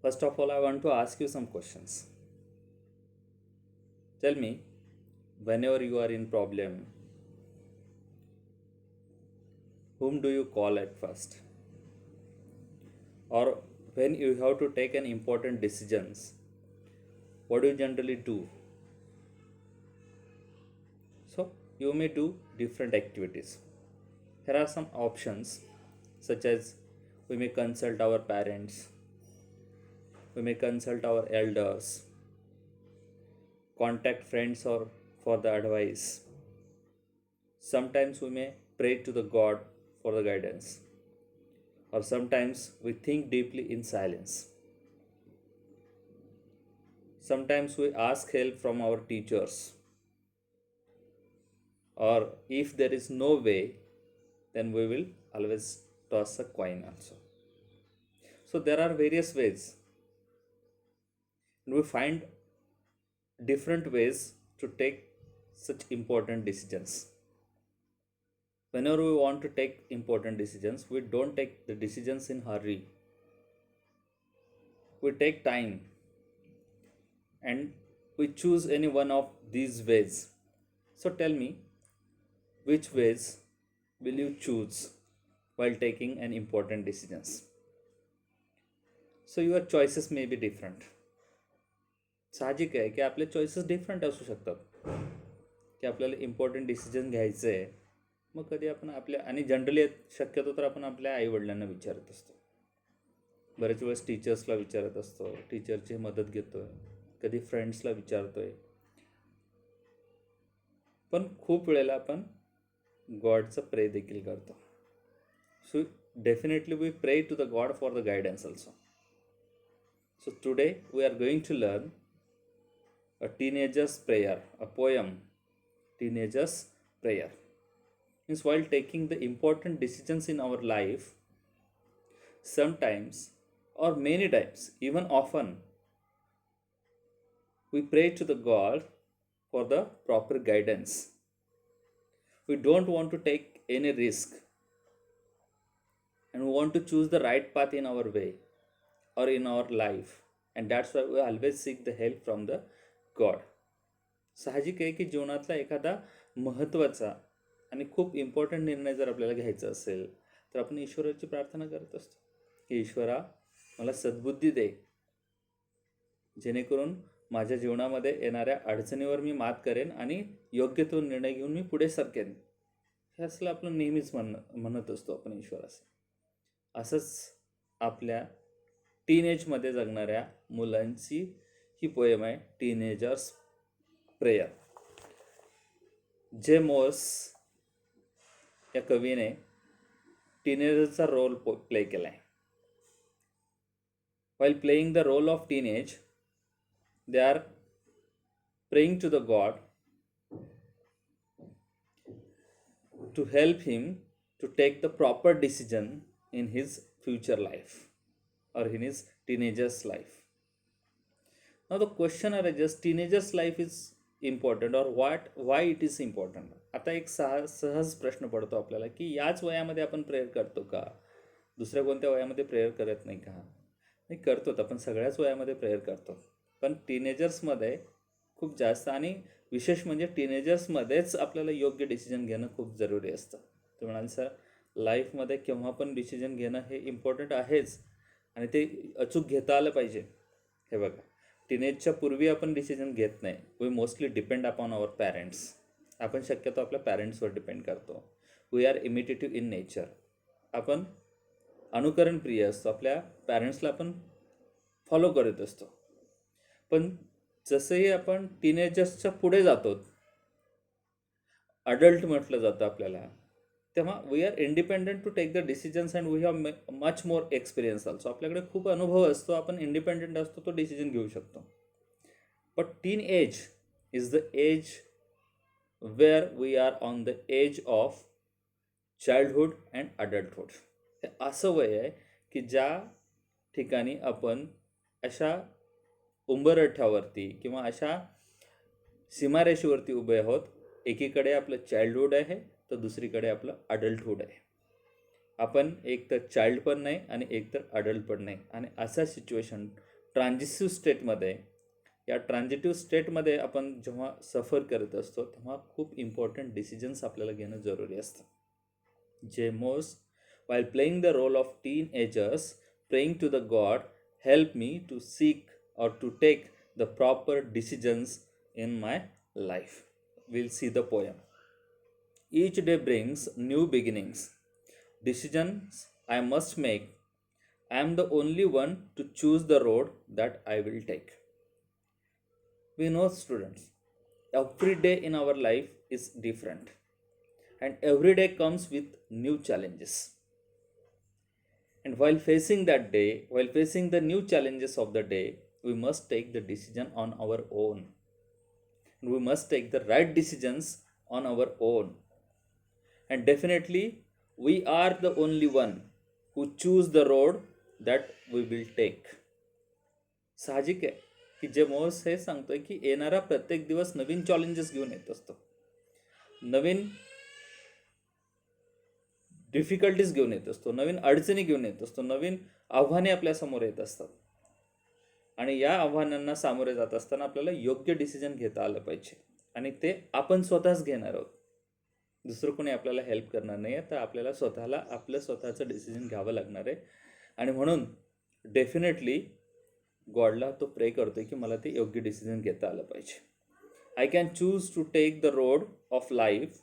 First of all, I want to ask you some questions. Tell me, whenever you are in problem, whom do you call at first? Or when you have to take an important decisions, what do you generally do? So you may do different activities. Here are some options, such as we may consult our parents, we may consult our elders, contact friends or for the advice. Sometimes we may pray to the God for the guidance, or sometimes we think deeply in silence. Sometimes we ask help from our teachers, or if there is no way, then we will always toss a coin also. So there are various ways, and we find different ways to take such important decisions. Whenever we want to take important decisions, we don't take the decisions in hurry. We take time and we choose any one of these ways. So tell me, which ways will you choose while taking an important decisions? So your choices may be different. साहजिक आहे की आपले choices different असू शकतात, की आपल्याला important decision घ्यायचं आहे. मग कधी आपण आपल्या आणि जनरली शक्यतो तर आपण आपल्या आईवडिलांना विचारत असतो, बरेच वेळेस टीचर्सला विचारत असतो, टीचरची मदत घेतो आहे, कधी फ्रेंड्सला विचारतो आहे, पण खूप वेळेला आपण गॉडचं प्रे देखील करतो. So definitely we pray to the God for the guidance also. So today we are going to learn a teenager's prayer, a poem. Teenager's prayer means while taking the important decisions in our life, sometimes or many times, even often, we pray to the God for the proper guidance. We don't want to take any risk, and we want to choose the right path in our way or in our life, and that's why we always seek the help from the God. साहजिक आहे की जीवनातला एखादा महत्त्वाचा आणि खूप important निर्णय जर आपल्याला घ्यायचा असेल तर आपण ईश्वराची प्रार्थना करत असतो की ईश्वरा मला सद्बुद्धी दे, जेणेकरून माझ्या जीवनामध्ये येणाऱ्या अडचणीवर मी मात करेन आणि योग्य तो निर्णय घेऊन मी पुढे सरकेन. हे असलं आपलं नेहमीच म्हणत असतो आपण ईश्वरास. असंच आपल्या टीनेजमध्ये जगणाऱ्या मुलांची ही पोएम आहे, टीनेजर्स प्रेयर. जे मोर्स या कवीने टीनेजरचा रोल प्ले केला आहे. while playing the role of teenage, they are praying to the God to help him to take the proper decision in his future life or in his teenager's life. Now the question arises, teenager's life is important or why it is important. आता एक सहज प्रश्न पडतो आपल्याला की याच वयामध्ये आपण प्रेयर करतो का, दुसऱ्या कोणत्या वयामध्ये प्रेयर करत नाही का? नाही, करतो. आपण सगळ्याच वयामध्ये प्रेयर करतो, पण टीनेजर्समध्ये खूप जास्त, आणि विशेष म्हणजे टीनेजर्समध्येच आपल्याला योग्य डिसिजन घेणं खूप जरुरी असतं. ते म्हणाले सर, लाईफमध्ये केव्हा पण डिसिजन घेणं हे इम्पॉर्टंट आहेच, आणि ते अचूक घेता आलं पाहिजे. हे बघा, टीनेजच्या पूर्वी आपण डिसिजन घेत नाही. We mostly depend upon our parents. आपण शक्यतो आपल्या पॅरेंट्सवर डिपेंड करतो. We are imitative in nature. आपण अनुकरण प्रिय असतो, आपल्या पॅरेंट्सला आपण फॉलो करत असतो. पण जसंही आपण टीनेजर्सच्या पुढे जातो, अडल्ट म्हटलं जातं आपल्याला, तेव्हा we are independent to take the decisions and we have much more experience also. आपल्याकडे खूप अनुभव असतो, आपण इंडिपेंडंट असतो, तो डिसिजन घेऊ शकतो. But teen age is the age where we are on the edge of childhood and adulthood. हे असं वय आहे की ज्या ठिकाणी आपण अशा उंबरठ्यावरती किंवा अशा सीमारेषेवरती उभे आहोत. एकीकडे आपलं चाइल्डहुड आहे तर दुसरीकडे आपलं अडल्टहुड आहे. आपण एक तर चाइल्ड पण नाही आणि एक तर अडल्ट पण नाही, आणि अशा सिच्युएशन ट्रान्झिटिव्ह स्टेटमध्ये, या ट्रान्झिटिव्ह स्टेटमध्ये आपण जेव्हा सफर करत असतो तेव्हा खूप इम्पॉर्टंट डिसिजन्स आपल्याला घेणं जरुरी असतं. Jemos, while playing the role of teenagers, praying to the God, help me to seek or to take the proper decisions in my life. We'll see the poem. Each day brings new beginnings. Decisions I must make. I am the only one to choose the road that I will take. We know, students, every day in our life is different, and every day comes with new challenges. And while facing that day, while facing the new challenges of the day, we must take the decision on our own. And we must take the right decisions on our own. And definitely, we are the only one who choose the road that we will take. साहजिक आहे की जेमोस हे सांगतोय की येणारा प्रत्येक दिवस नवीन challenges घेऊन येत असतो, नवीन डिफिकल्टीज घेऊन येत असतो, नवीन अडचणी घेऊन येत असतो, नवीन आव्हाने आपल्यासमोर येत असतात. आणि या आव्हानांना सामोरे जात असताना आपल्याला योग्य डिसिजन घेता आलं पाहिजे, आणि ते आपण स्वतःच घेणार आहोत. दुसरं कोणी आपल्याला हेल्प करणार नाही आहे, तर आपल्याला स्वतःला आपलं स्वतःचं डिसिजन घ्यावं लागणार आहे. आणि म्हणून डेफिनेटली गॉडला तो प्रे करतोय की मला ते योग्य डिसिजन घेता आलं पाहिजे. I can choose to take the road of life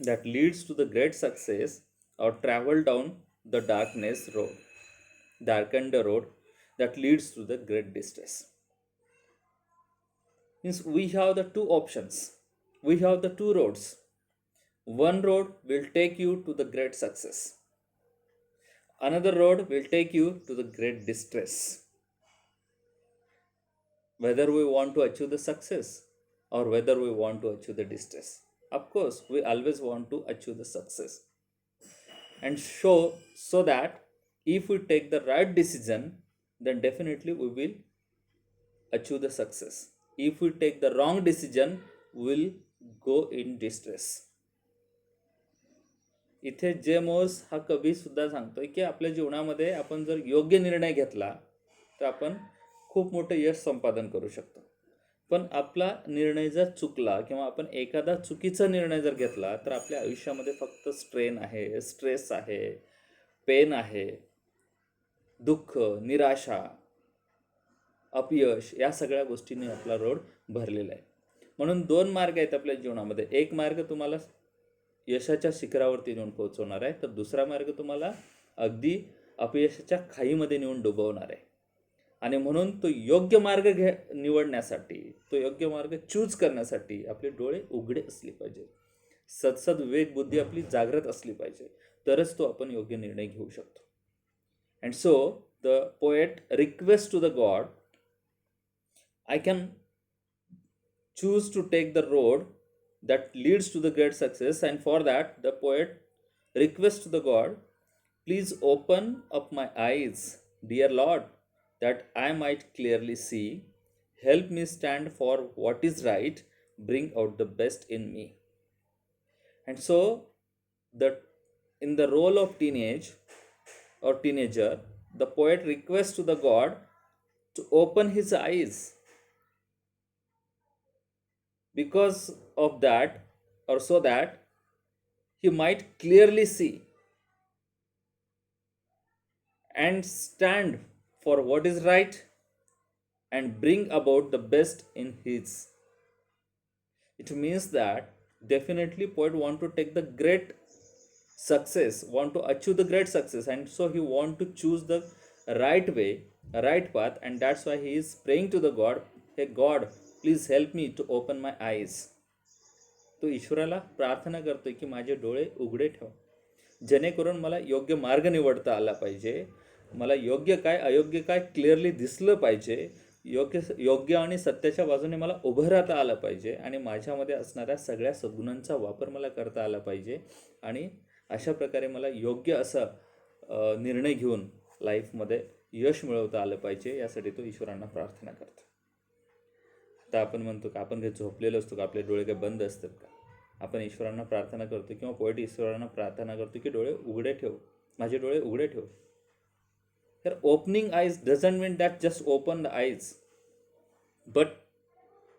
that leads to the great success, or travel down the darkened road that leads to the great distress. Means we have the two options, we have the two roads. One road will take you to the great success, another road will take you to the great distress. Whether we want to achieve the success or whether we want to achieve the distress, of course we always want to achieve the success, and so that if we take the right decision, then definitely we will achieve the success. If we take the wrong decision, we will go in distress. इथे जेमोस हा कवी सुद्धा सांगतोय की आपल्या जीवनामध्ये आपण जर योग्य निर्णय घेतला तर आपण खूप मोठं यश संपादन करू शकतो. पण आपला निर्णय जर चुकला किंवा आपण एखादा चुकीचा निर्णय जर घेतला तर आपल्या आयुष्यामध्ये फक्त स्ट्रेन आहे, स्ट्रेस आहे, पेन आहे, दुःख, निराशा, अपयश, या सगळ्या गोष्टींनी आपला रोड भरलेला आहे. म्हणून दोन मार्ग आहेत आपल्या जीवनामध्ये. एक मार्ग तुम्हाला यशाच्या शिखरावरती नेऊन पोहोचवणार आहे, तर दुसरा मार्ग तुम्हाला अगदी अपयशाच्या खाईमध्ये नेऊन डुबवणार आहे. आणि म्हणून तो योग्य मार्ग निवडण्यासाठी, तो योग्य मार्ग चूज करण्यासाठी आपले डोळे उघडे असले पाहिजे, सदसद विवेक बुद्धी आपली जागृत असली पाहिजे, तरच तो आपण योग्य निर्णय घेऊ शकतो. And so the poet request to the God, I can choose to take the road that leads to the great success, and for that the poet requests to the God, please open up my eyes, dear Lord, that I might clearly see. Help me stand for what is right, bring out the best in me. And so in the role of teenager, the poet requests to the God to open his eyes, because of that, or so that he might clearly see and stand for what is right and bring about the best in his. It means that definitely poet want to take the great success, want to achieve the great success, and so he want to choose the right way, right path, and that's why he is praying to the God, hey God, please help me to open my eyes. तो ईश्वराला प्रार्थना करतोय की माझे डोळे उघडे ठेव, जेणेकरून मला योग्य मार्ग निवडता आला पाहिजे, मला योग्य काय अयोग्य काय क्लिअरली दिसलं पाहिजे, योग्य आणि सत्याच्या बाजूने मला उभं राहता आलं पाहिजे, आणि माझ्यामध्ये असणाऱ्या सगळ्या सद्गुणांचा वापर मला करता आला पाहिजे, आणि अशा प्रकारे मला योग्य असा निर्णय घेऊन लाईफमध्ये यश मिळवता आलं पाहिजे. यासाठी तो ईश्वरांना प्रार्थना करतो. आता आपण म्हणतो का आपण काही झोपलेलो असतो का, आपले डोळे काही बंद असतात का? आपण ईश्वरांना प्रार्थना करतो किंवा पोएट ईश्वरांना प्रार्थना करतो की डोळे उघडे ठेव, माझे डोळे उघडे ठेव. Here, opening eyes doesn't mean that just open the eyes, but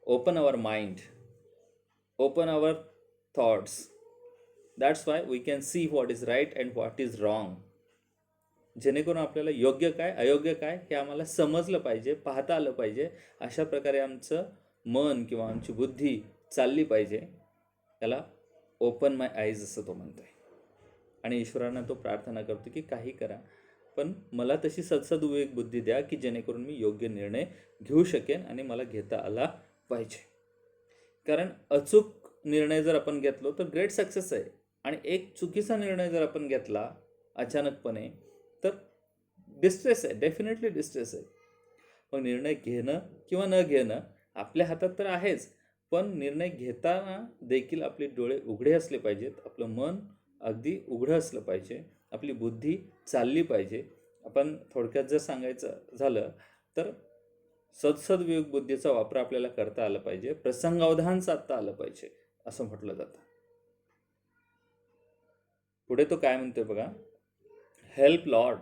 open our mind, open our thoughts. That's why we can see what is right and what is wrong. जेणेकरून आपल्याला योग्य काय अयोग्य काय हे आम्हाला समजलं पाहिजे, पाहता आलं पाहिजे. अशा प्रकारे आमचं मन किंवा आमची बुद्धी चालली पाहिजे. त्याला ओपन माय आईज असं तो म्हणतोय. आणि ईश्वरांना तो प्रार्थना करतो की काही करा, पण मला तशी सदसद्विवेक बुद्धी द्या की जेणेकरून मी योग्य निर्णय घेऊ शकेन आणि मला घेता आला पाहिजे. कारण अचूक निर्णय जर आपण घेतलो तर ग्रेट सक्सेस आहे, आणि एक चुकीचा निर्णय जर आपण घेतला अचानकपणे तर डिस्ट्रेस आहे, डेफिनेटली डिस्ट्रेस आहे. मग निर्णय घेणं किंवा न घेणं आपल्या हातात तर आहेच, पण निर्णय घेताना देखील आपले डोळे उघडे असले पाहिजेत, आपलं मन अगदी उघडं असलं पाहिजे, आपली बुद्धी चालली पाहिजे. आपण थोडक्यात जर सांगायचं झालं तर सदसद्विवेक बुद्धीचा वापर आपल्याला करता आला पाहिजे, प्रसंगावधान साधता आलं पाहिजे असं म्हटलं जातं. पुढे तो काय म्हणतोय बघा, help lord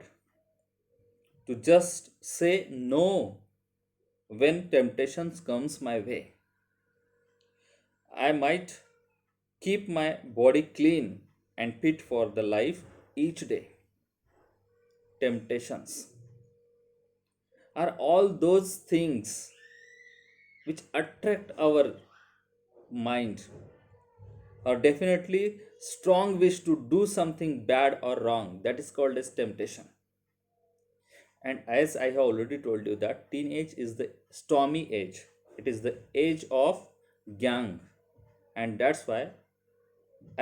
to just say no when temptations comes my way. I might keep my body clean and fit for the life each day. Temptations are all those things which attract our mind, or definitely strong wish to do something bad or wrong. That is called as temptation. And as I have already told you that teenage is the stormy age. It is the age of gang. And that's why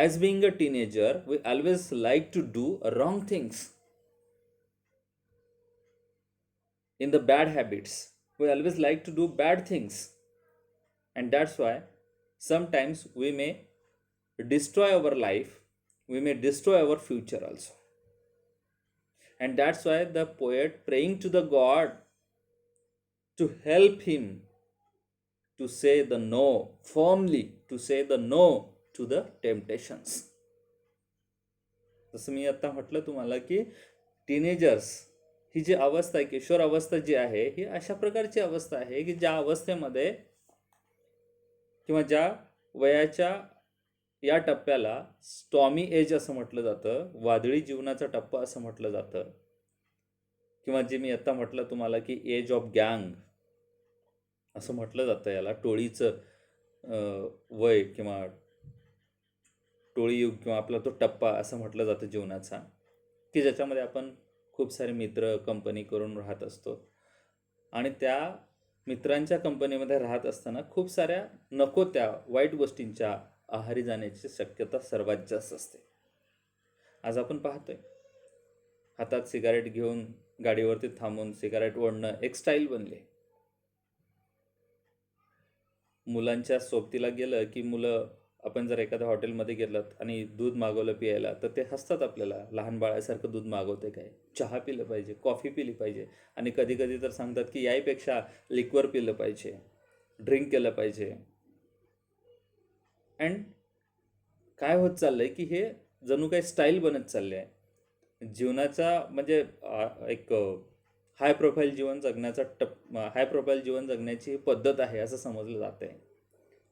as being a teenager, we always like to do wrong things. In the bad habits, we always like to do bad things. And that's why sometimes we may destroy our life, we may destroy our future also. And that's why the poet praying to the God to help him to say the no, firmly to say the no to the temptations. जसं मी आता म्हटलं तुम्हाला की teenagers ही जी अवस्था आहे, किशोर अवस्था जी आहे, ही अशा प्रकारची अवस्था आहे की ज्या अवस्थेमध्ये किंवा ज्या वयाच्या या टप्प्याला स्टॉमी एज असं म्हटलं जातं, वादळी जीवनाचा टप्पा असं म्हटलं जातं, किंवा जे मी आता म्हटलं तुम्हाला की एज ऑफ गँग असं म्हटलं जातं. याला टोळीचं वय किंवा टोळीयुग किंवा आपला तो टप्पा असं म्हटलं जातं जीवनाचा, की ज्याच्यामध्ये आपण खूप सारे मित्र कंपनी करून राहत असतो. आणि त्या मित्रांच्या कंपनीमध्ये राहत असताना खूप साऱ्या नको त्या वाईट गोष्टींच्या आहारी जाण्याची शक्यता सर्वात जास्त असते. आज आपण पाहतोय हातात सिगारेट घेऊन गाडीवरती थांबून सिगारेट ओढणं एक स्टाईल बनली. मुलांच्या सोबतीला गेलं की मुलं, आपण जर एखाद्या हॉटेलमध्ये गेलात आणि दूध मागवलं प्यायला तर ते हसतात आपल्याला, लहान बाळासारखं दूध मागवते काय, चहा पिलं पाहिजे, कॉफी पिली पाहिजे, आणि कधी कधी तर सांगतात की याहीपेक्षा लिक्वर पिलं पाहिजे, ड्रिंक केलं पाहिजे. अँड काय होत चाललंय की हे जणू काही स्टाईल बनत चालले आहे. जीवनाचा म्हणजे एक हाय प्रोफाईल जीवन जगण्याचा हाय प्रोफाईल जीवन जगण्याची पद्धत आहे असं समजलं जात आहे.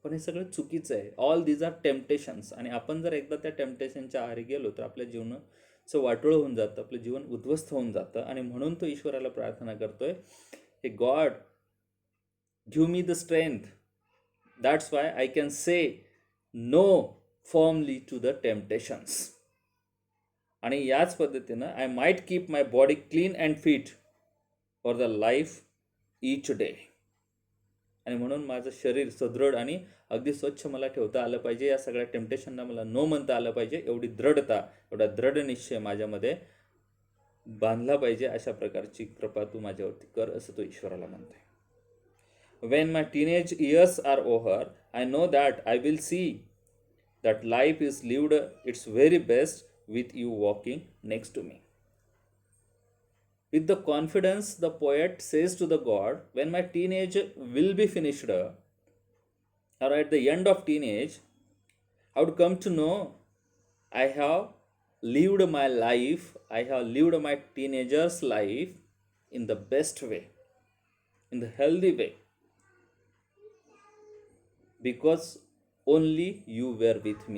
पण हे सगळं चुकीचं आहे. All these are temptations. आणि आपण जर एकदा त्या टेम्पटेशनच्या आहारी गेलो तर आपल्या जीवनाचं वाटोळं होऊन जातं, आपलं जीवन उद्ध्वस्त होऊन जातं. आणि म्हणून तो ईश्वराला प्रार्थना करतोय, हे God give me the strength, that's why I can say no firmly to the temptations. आणि याच पद्धतीनं I might keep my body clean and fit for the life each day. आणि म्हणून माझं शरीर सदृढ आणि अगदी स्वच्छ मला ठेवता आलं पाहिजे. या सगळ्या टेम्पटेशनला मला नो म्हणता आलं पाहिजे. एवढी दृढता, एवढा दृढ निश्चय माझ्यामध्ये बांधला पाहिजे. अशा प्रकारची कृपा तू माझ्यावरती कर, असं तो ईश्वराला म्हणतोय. When my teenage years are over, I know that I will see that life is lived its very best with you walking next to me. With the confidence, the poet says to the God, when my teenage will be finished, or at the end of teenage, I would come to know I have lived my life, I have lived my teenager's life in the best way, in the healthy way, because only you were with me.